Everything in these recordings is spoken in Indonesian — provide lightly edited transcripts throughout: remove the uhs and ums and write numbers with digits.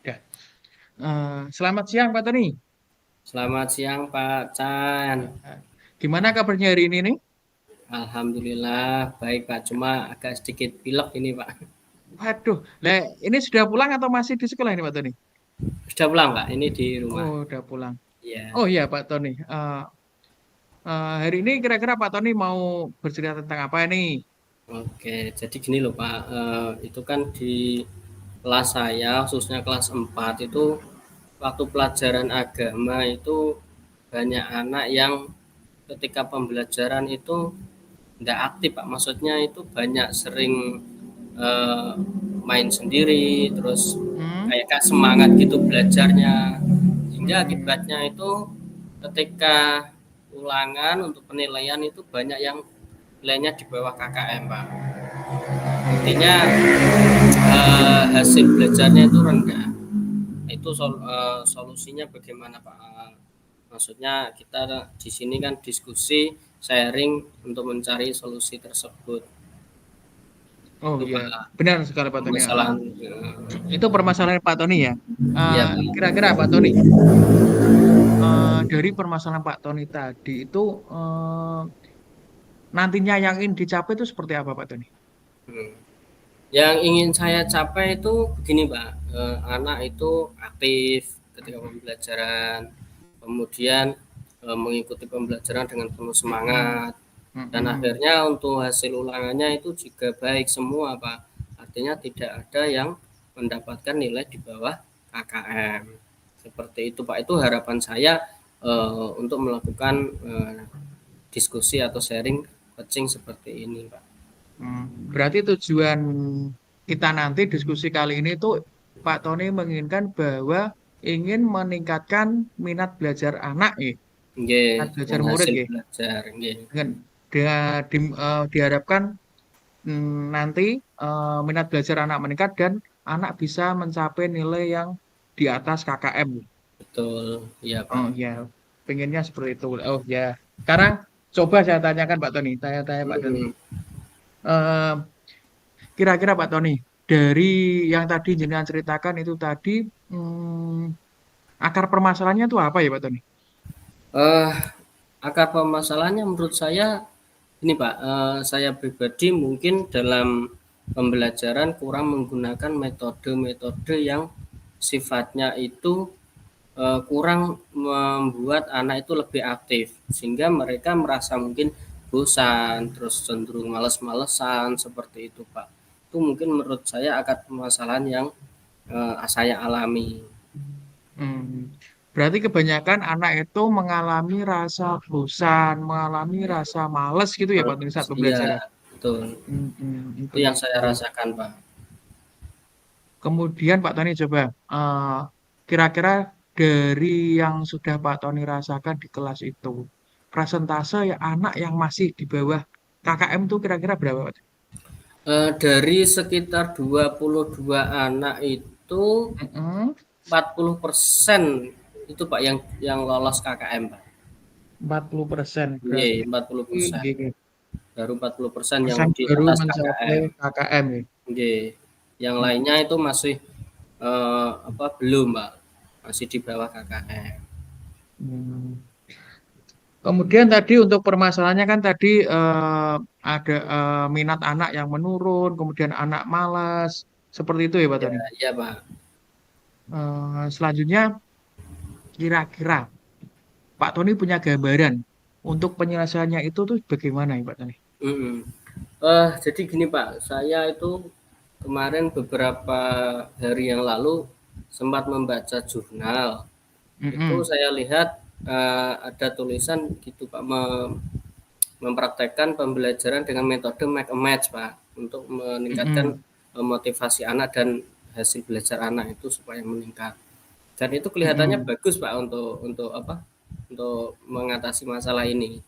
Ya. Selamat siang Pak Tony. Selamat siang Pak Chan. Gimana kabarnya hari ini nih? Alhamdulillah baik Pak, cuma agak sedikit pilek ini Pak. Waduh, lah ini sudah pulang atau masih di sekolah ini Pak Tony? Sudah pulang Pak, ini di rumah. Oh, udah pulang. Iya. Oh iya Pak Tony. Hari ini kira-kira Pak Tony mau bercerita tentang apa nih? Oke, jadi gini loh Pak, itu kan di kelas saya, khususnya kelas 4 itu waktu pelajaran agama itu banyak anak yang ketika pembelajaran itu tidak aktif Pak. Maksudnya itu banyak sering eh, main sendiri, terus Hmm? kayak gak semangat gitu belajarnya. Hingga Hmm. akibatnya itu ketika ulangan untuk penilaian itu banyak yang nilainya di bawah KKM Pak. Intinya hasil belajarnya itu rendah. Itu solusinya bagaimana Pak? Maksudnya kita di sini kan diskusi, sharing untuk mencari solusi tersebut. Oh Itu iya, Pak benar sekali Pak Tony. permasalahan. Itu permasalahan Pak Tony ya. Iya Pak. Kira-kira Pak Tony, dari permasalahan Pak Tony tadi itu nantinya yang ingin dicapai itu seperti apa Pak Tony? Hmm. Yang ingin saya capai itu begini Pak, anak itu aktif ketika pembelajaran, kemudian mengikuti pembelajaran dengan penuh Mm-mm. semangat, dan Mm-mm. akhirnya untuk hasil ulangannya itu juga baik semua Pak. Artinya tidak ada yang mendapatkan nilai di bawah KKM. Seperti itu Pak, itu harapan saya untuk melakukan diskusi atau sharing coaching seperti ini Pak. Berarti tujuan kita nanti diskusi kali ini tuh Pak Tony menginginkan bahwa ingin meningkatkan minat belajar anak ya, Nggih, minat belajar dengan murid hasil ya, belajar nggih. dengan diharapkan nanti minat belajar anak meningkat dan anak bisa mencapai nilai yang di atas KKM. Betul, iya Pak. Oh ya, pengennya seperti itu. Oh ya, sekarang coba saya tanyakan Pak Tony, saya tanya Pak Tony. Mhm. Eh, Kira-kira Pak Tony, dari yang tadi jenengan ceritakan itu tadi, akar permasalahannya itu apa ya Pak Tony? Eh, akar permasalahannya menurut saya ini Pak, saya pribadi mungkin dalam pembelajaran kurang menggunakan metode-metode yang sifatnya itu kurang membuat anak itu lebih aktif, sehingga mereka merasa mungkin bosan, terus cenderung males-malesan seperti itu Pak. Itu mungkin menurut saya akar permasalahan yang saya alami. Hmm, Berarti kebanyakan anak itu mengalami rasa bosan, mengalami rasa males gitu ya Pak Tony saat Iya, pembelajaran. betul. Itu Itu yang saya itu. rasakan, Pak. Kemudian Pak Tony coba, kira-kira dari yang sudah Pak Tony rasakan di kelas itu, persentase ya anak yang masih di bawah KKM itu kira-kira berapa Pak? Dari sekitar 22 anak itu Mm-mm. 40% itu Pak yang lolos KKM, Pak. 40% Iya, berarti 40%. gini, Baru 40% yang persen di baru atas mencapai KKM. KKM ya. Iya. Yang Hmm. lainnya itu masih belum, Pak. Masih di bawah KKM. Hmm. Kemudian tadi untuk permasalahannya kan tadi ada minat anak yang menurun, kemudian anak malas, seperti itu ya Pak Ya, Tony. iya, Pak. Selanjutnya kira-kira Pak Tony punya gambaran untuk penyelesaiannya itu tuh bagaimana ya Pak Tony? Mhm. Jadi gini Pak, saya itu kemarin beberapa hari yang lalu sempat membaca jurnal. Itu Mm-mm. saya lihat ada tulisan gitu Pak, mempraktekkan pembelajaran dengan metode make a match Pak, untuk meningkatkan Mm-mm. motivasi anak dan hasil belajar anak itu supaya meningkat. Dan itu kelihatannya Mm-mm. bagus Pak untuk apa? Untuk mengatasi masalah ini.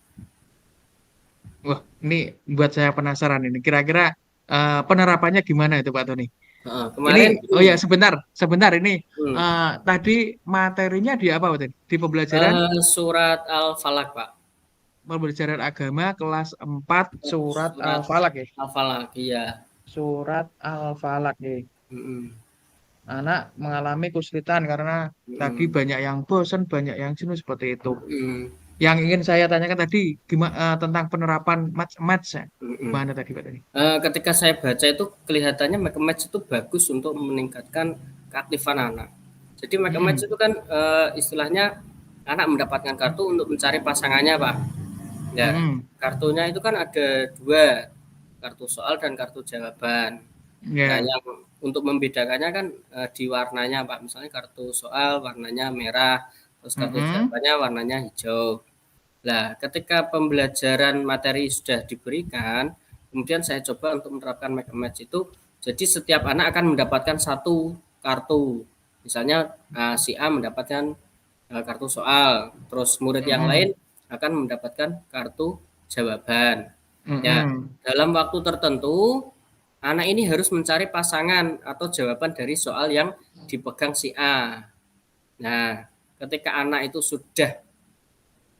Wah, ini buat saya penasaran ini. Kira-kira penerapannya gimana itu Pak Tony? Ini, Kemarin oh gini, ya sebentar, sebentar ini. hmm, Tadi materinya di apa Pak Tony? Di pembelajaran surat Al-Falaq Pak. pembelajaran agama kelas 4 surat Surat Al-Falaq ya. Al-Falaq, iya. Surat Al-Falaq ya. Mhm. anak mengalami kesulitan karena tadi Mhm, banyak yang bosan, banyak yang jenuh seperti itu. mhm, Yang ingin saya tanyakan tadi gimana tentang penerapan match ya? mhm. Gimana tadi Pak tadi? Ketika saya baca itu kelihatannya Match itu bagus untuk meningkatkan keaktifan anak. Jadi Match Mm-mm. itu kan istilahnya anak mendapatkan kartu untuk mencari pasangannya, Pak. Ya, Mm-mm. kartunya itu kan ada dua, kartu soal dan kartu jawaban. Nah, Ya. yang untuk membedakannya kan di warnanya, Pak. Misalnya kartu soal warnanya merah, terus kartu Mm-mm. jawabannya warnanya hijau. Nah, ketika pembelajaran materi sudah diberikan, kemudian saya coba untuk menerapkan make and match itu, jadi setiap anak akan mendapatkan satu kartu. Misalnya si A mendapatkan kartu soal, terus murid yang lain Mm-mm. akan mendapatkan kartu jawaban. Ya, Mm-mm. dalam waktu tertentu, anak ini harus mencari pasangan atau jawaban dari soal yang dipegang si A. Nah, ketika anak itu sudah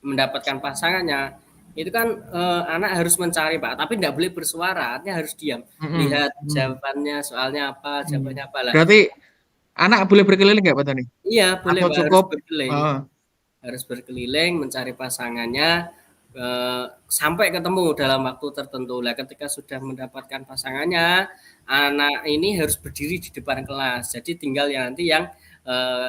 mendapatkan pasangannya, itu kan anak harus mencari Pak, tapi tidak boleh bersuara, artinya harus diam. Mm-mm. Lihat Mm-mm. jawabannya, soalnya apa, Mm. jawabannya apa lah. Berarti anak boleh berkeliling nggak Pak Tony? Iya, boleh Atau Pak, harus cukup? berkeliling. Oh. Harus berkeliling mencari pasangannya sampai ketemu dalam waktu tertentu. Lah ketika sudah mendapatkan pasangannya, anak ini harus berdiri di depan kelas. Jadi tinggal yang nanti yang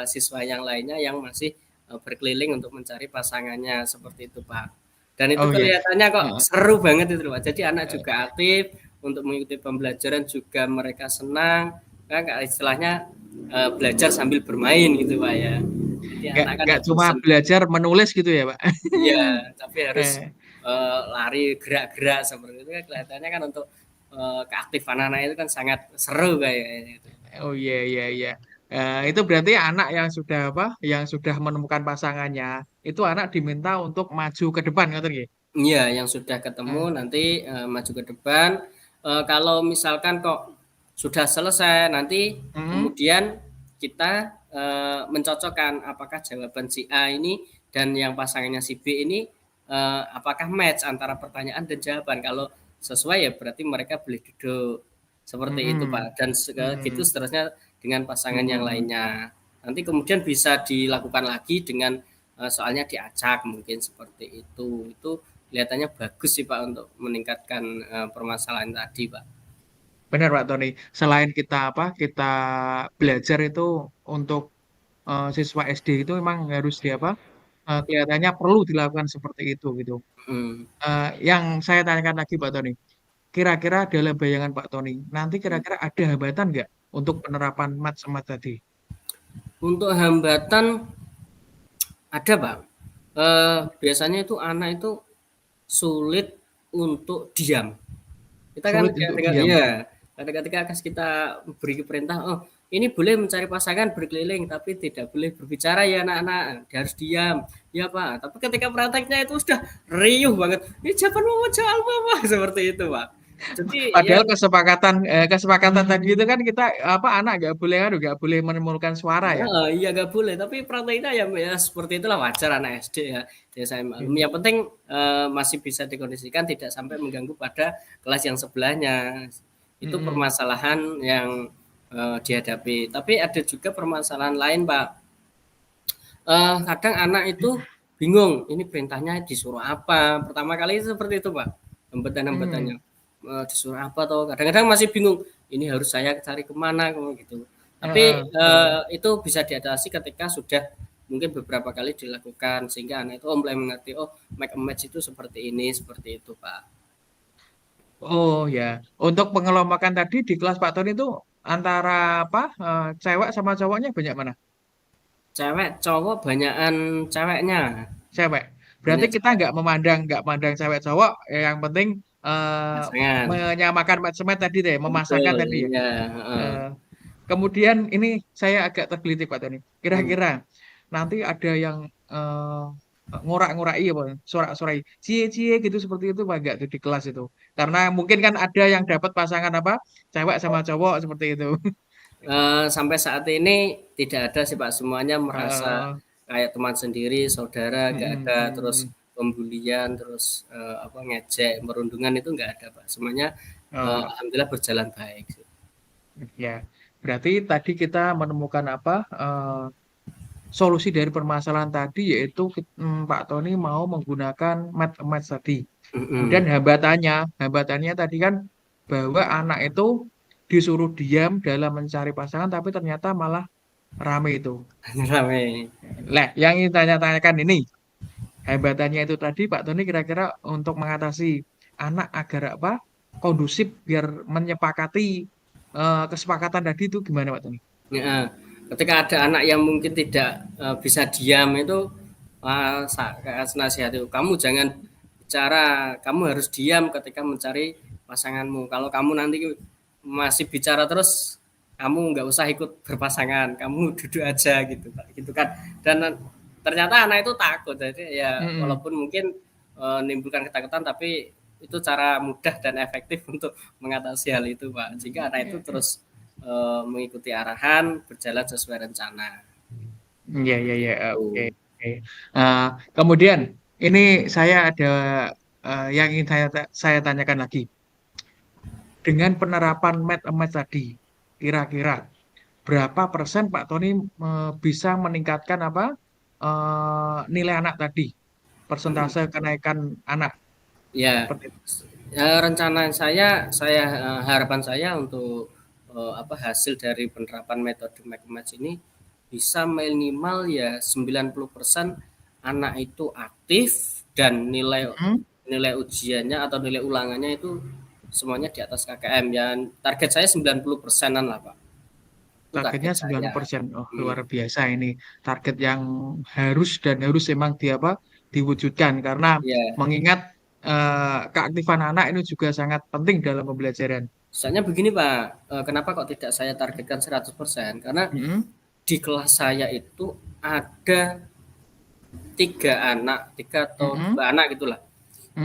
siswa yang lainnya yang masih berkeliling untuk mencari pasangannya seperti itu, Pak. Dan itu Oh ya. kelihatannya kok Heeh. seru banget itu, Pak. Jadi anak juga aktif untuk mengikuti pembelajaran juga mereka senang. Kan istilahnya belajar sambil bermain gitu, Pak ya. Jadi anak kan Nggak nggak cuma bosen. belajar menulis gitu ya Pak? Iya, tapi harus Eh. lari gerak-gerak seperti itu kan kelihatannya kan untuk keaktifan anak itu kan sangat seru kayaknya itu. Oh iya iya iya. Itu berarti anak yang sudah apa? Yang sudah menemukan pasangannya, itu anak diminta untuk maju ke depan, ngerti nggih? Iya, yang sudah ketemu Eh. nanti maju ke depan. Kalau misalkan kok sudah selesai, nanti Mm. kemudian kita mencocokkan apakah jawaban si A ini dan yang pasangannya si B ini apakah match antara pertanyaan dan jawaban. Kalau sesuai ya berarti mereka boleh duduk seperti itu Pak. Mm-mm. Dan gitu Mm-mm. seterusnya dengan pasangan yang Mm-mm. lainnya. Nanti kemudian bisa dilakukan lagi dengan soalnya diacak mungkin seperti itu. Itu kelihatannya bagus sih Pak untuk meningkatkan permasalahan tadi Pak. Benar Pak Tony. Selain kita apa? Kita belajar itu untuk siswa SD itu memang harus di apa? Kelihatannya perlu dilakukan seperti itu gitu. Hmm. Yang saya tanyakan lagi Pak Tony, kira-kira dalam bayangan Pak Tony, nanti kira-kira ada hambatan nggak untuk penerapan mat sama tadi? Untuk hambatan ada Pak. Biasanya itu anak itu sulit untuk diam. Kita kan Sulit untuk ketika diam. iya, ketika kita beri perintah, "Oh, ini boleh mencari pasangan berkeliling, tapi tidak boleh berbicara ya anak-anak, dia harus diam." "Ya, Pak." Tapi ketika prakteknya itu sudah riuh banget, "Ini jawaban mama soal mama." Seperti itu, Pak. Jadi ya Padahal kesepakatan tadi itu kan kita apa anak nggak boleh menimbulkan suara ya. heeh, iya nggak boleh, tapi prakteknya ya seperti itulah wajar anak SD ya, di SMA. Hmm. Yang penting, masih bisa dikondisikan tidak sampai mengganggu pada kelas yang sebelahnya. Itu Mm-mm. permasalahan yang, dihadapi. Tapi ada juga permasalahan lain, Pak. Kadang anak itu bingung, ini perintahnya disuruh apa, pertama kali seperti itu, Pak, hambatan-hambatannya. Mm. Disuruh apa toh, kadang-kadang masih bingung, ini harus saya cari kemana gitu. Tapi Heeh, betul. itu bisa diatasi ketika sudah mungkin beberapa kali dilakukan sehingga anak itu mulai mengerti, oh make a match itu seperti ini, seperti itu, Pak. Oh ya, untuk pengelompokan tadi di kelas Pak Tony itu antara apa cewek sama cowoknya banyak mana? Cewek, cowok banyakan ceweknya, Cewek. Berarti banyak kita cewek, nggak memandang cewek cowok, yang penting pasangan. menyamakan match tadi deh, memasangkan Betul, tadi ya. iya, heeh. Eh, Kemudian ini saya agak tergelitik Pak Tony. Hmm. Kira-kira nanti ada yang ngorak-ngorai apa, sorak-sorai, cie-cie gitu seperti itu Pak enggak tuh di kelas itu. Karena mungkin kan ada yang dapat pasangan apa, cewek sama cowok seperti itu. Sampai saat ini tidak ada sih Pak, semuanya merasa Heeh. kayak teman sendiri, saudara, nggak Mm, ada terus mm, pembulian, terus apa ngejek, merundungan itu nggak ada Pak. Semuanya oh, alhamdulillah berjalan baik. ya. Berarti tadi kita menemukan apa? Solusi dari permasalahan tadi yaitu Pak Tony mau menggunakan match tadi. Kemudian Mhm. hambatannya tadi kan bahwa anak itu disuruh diam dalam mencari pasangan, tapi ternyata malah rame itu. Rame. Lah, yang ingin tanya-tanyakan ini, hambatannya itu tadi Pak Tony kira-kira untuk mengatasi anak agar apa? Kondusif biar menyepakati kesepakatan tadi itu gimana Pak Tony? Heeh. Ketika ada anak yang mungkin tidak bisa diam itu, saya nasihati, kamu jangan bicara, kamu harus diam ketika mencari pasanganmu. Kalau kamu nanti masih bicara terus, kamu nggak usah ikut berpasangan, kamu duduk aja gitu, gitu kan. Dan ternyata anak itu takut, jadi ya Mm-mm. walaupun mungkin menimbulkan ketakutan, tapi itu cara mudah dan efektif untuk mengatasi hal itu, Pak. Jika anak itu terus mengikuti arahan, berjalan sesuai rencana. Iya, iya, iya, oke. Tuh. Oke. Eh, kemudian ini saya ada yang ingin saya tanyakan lagi. Dengan penerapan match tadi, kira-kira berapa persen Pak Tony bisa meningkatkan apa nilai anak tadi, persentase kenaikan anak Ya, seperti itu. rencana saya harapan saya untuk hasil dari penerapan metode match ini bisa minimal ya 90% anak itu aktif dan nilai Mm-mm. nilai ujiannya atau nilai ulangannya itu semuanya di atas KKM. Ya, target saya 90 persenan lah, Pak. Itu Targetnya target saya. 90%. Oh, Hmm. luar biasa ini. Target yang harus emang diwujudkan karena Ya, mengingat keaktifan anak ini juga sangat penting dalam pembelajaran. soalnya begini Pak, kenapa kok tidak saya targetkan 100%? Karena Mm-mm. di kelas saya itu ada 3 atau Mm-mm. 2 anak gitulah.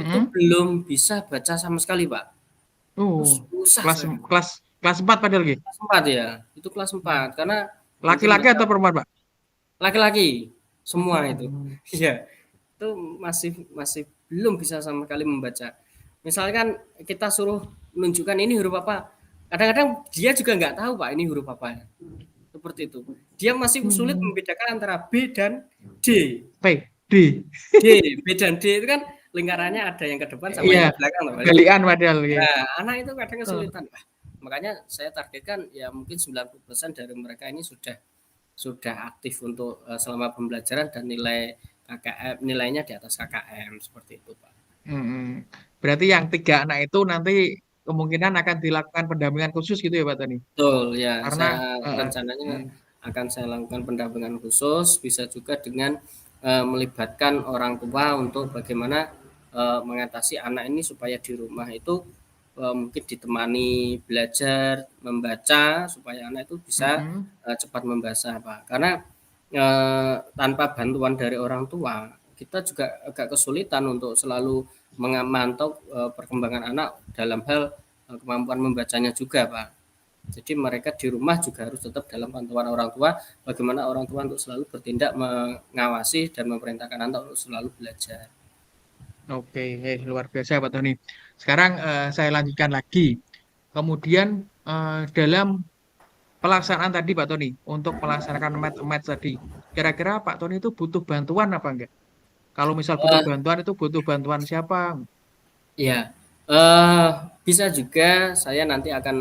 Itu Mm-mm. belum bisa baca sama sekali Pak. Itu Oh, susah kelas saya. kelas kelas 4 padahal gitu. Kelas 4 ya, itu kelas 4 karena mungkin Laki-laki mereka atau perempuan, Pak? laki-laki semua itu. Oh. Iya, itu masih masih belum bisa sama sekali membaca. Misalkan kita suruh menunjukkan ini huruf apa, kadang-kadang dia juga nggak tahu Pak ini huruf apa. Seperti itu. Dia masih sulit Hmm. membedakan antara B dan D. P, D. D, B dan D itu kan lingkarannya ada yang ke depan sama Iya, yang ke belakang loh. galian padahal gitu. Nah, anak itu kadang Oh. kesulitan. Wah, makanya saya targetkan ya mungkin 90% dari mereka ini sudah aktif untuk selama pembelajaran dan nilai KKM nilainya di atas KKM seperti itu, Pak. Mm-mm. Berarti yang 3 anak itu nanti kemungkinan akan dilakukan pendampingan khusus gitu ya Pak Tani? Betul, ya. Karena Saya eh, rencananya mm, akan saya lakukan pendampingan khusus, bisa juga dengan melibatkan orang tua untuk bagaimana mengatasi anak ini supaya di rumah itu mungkin ditemani belajar membaca supaya anak itu bisa mm-mm, cepat membaca, Pak. Karena tanpa bantuan dari orang tua, kita juga agak kesulitan untuk selalu memantau perkembangan anak dalam hal kemampuan membacanya juga, Pak. Jadi mereka di rumah juga harus tetap dalam pantauan orang tua, bagaimana orang tua untuk selalu bertindak mengawasi dan memerintahkan anak untuk selalu belajar. oke, luar biasa Pak Tony. Sekarang saya lanjutkan lagi. Kemudian dalam pelaksanaan tadi Pak Tony, untuk melaksanakan match tadi, kira-kira Pak Tony itu butuh bantuan apa enggak? Kalau misal butuh Eh, bantuan itu butuh bantuan siapa? ya, eh, bisa juga saya nanti akan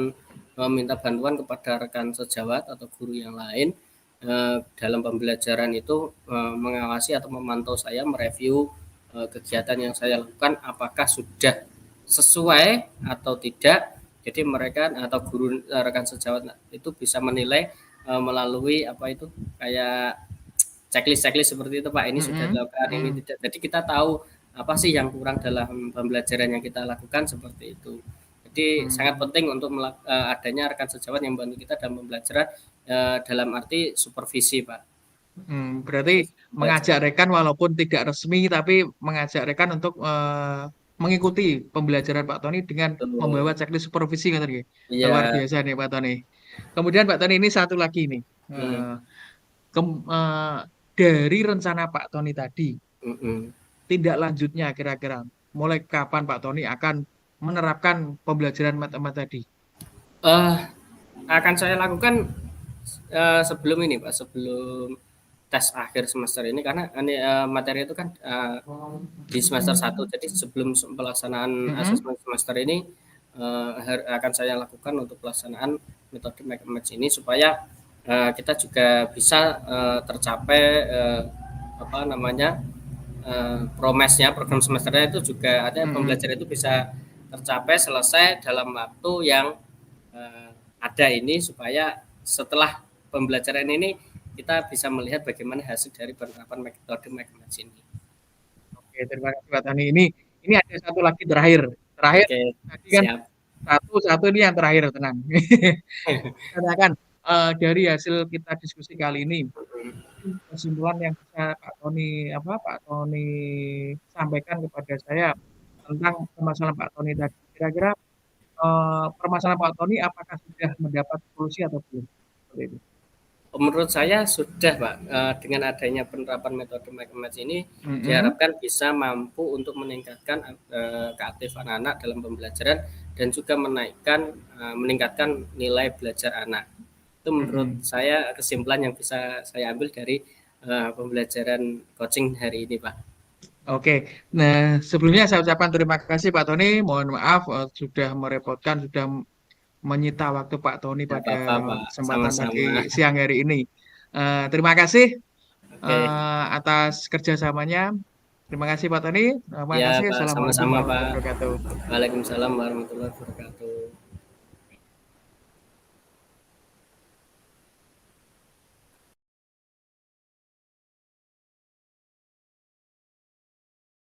meminta bantuan kepada rekan sejawat atau guru yang lain dalam pembelajaran itu mengawasi atau memantau saya, mereview kegiatan yang saya lakukan apakah sudah sesuai atau tidak. Jadi mereka atau guru rekan sejawat itu bisa menilai melalui apa itu kayak checklist-checklist seperti itu Pak, ini sudah Mm-mm, dilakukan, ini mm, tidak. Jadi kita tahu apa sih yang kurang dalam pembelajaran yang kita lakukan seperti itu. Jadi sangat mm, penting untuk adanya rekan sejawat yang membantu kita dalam pembelajaran dalam arti supervisi Pak. berarti Supervisi mengajak pembelajaran. rekan walaupun tidak resmi tapi mengajak rekan untuk mengikuti pembelajaran Pak Tony dengan membawa Betul. checklist supervisi kan tadi. Luar Iya. biasa nih Pak Tony. Kemudian Pak Tony ini satu lagi nih. Hmm. Eh, dari rencana Pak Tony tadi, Mm-mm. tidak lanjutnya kira-kira mulai kapan Pak Tony akan menerapkan pembelajaran matematika tadi? Eh, akan saya lakukan sebelum ini Pak, sebelum tes akhir semester ini karena ini materi itu kan di semester satu. Jadi sebelum pelaksanaan Mhm. asesmen semester ini akan saya lakukan untuk pelaksanaan metode match ini supaya kita juga bisa tercapai apa namanya promesnya program semesternya itu juga ada Mhm. pembelajaran itu bisa tercapai selesai dalam waktu yang ada ini supaya setelah pembelajaran ini kita bisa melihat bagaimana hasil dari penerapan metode match ini. Oke, terima kasih Pak Tani. Ini ada satu lagi terakhir. Terakhir Oke, tadi kan siap. satu ini yang terakhir tenang. Katakan dari hasil kita diskusi kali ini, kesimpulan yang bisa Pak Tony sampaikan kepada saya tentang permasalahan Pak Tony tadi. Kira-kira permasalahan Pak Tony apakah sudah mendapat solusi atau belum? Seperti itu. Menurut saya sudah Pak, dengan adanya penerapan metode match ini Mm-mm. diharapkan bisa mampu untuk meningkatkan keaktifan anak dalam pembelajaran dan juga meningkatkan nilai belajar anak. Itu menurut Mm-mm. saya kesimpulan yang bisa saya ambil dari pembelajaran coaching hari ini Pak. Oke, nah sebelumnya saya ucapkan terima kasih Pak Tony. Mohon maaf sudah merepotkan, sudah menyita waktu Pak Tony Tidak pada apa-apa Pak, kesempatan pagi sama-sama. siang hari ini. Terima kasih Oke, atas kerjasamanya. Terima kasih Pak Tony. Terima ya kasih. Pak, Assalamualaikum sama-sama Pak. warahmatullahi wabarakatuh. Waalaikumsalam warahmatullahi wabarakatuh.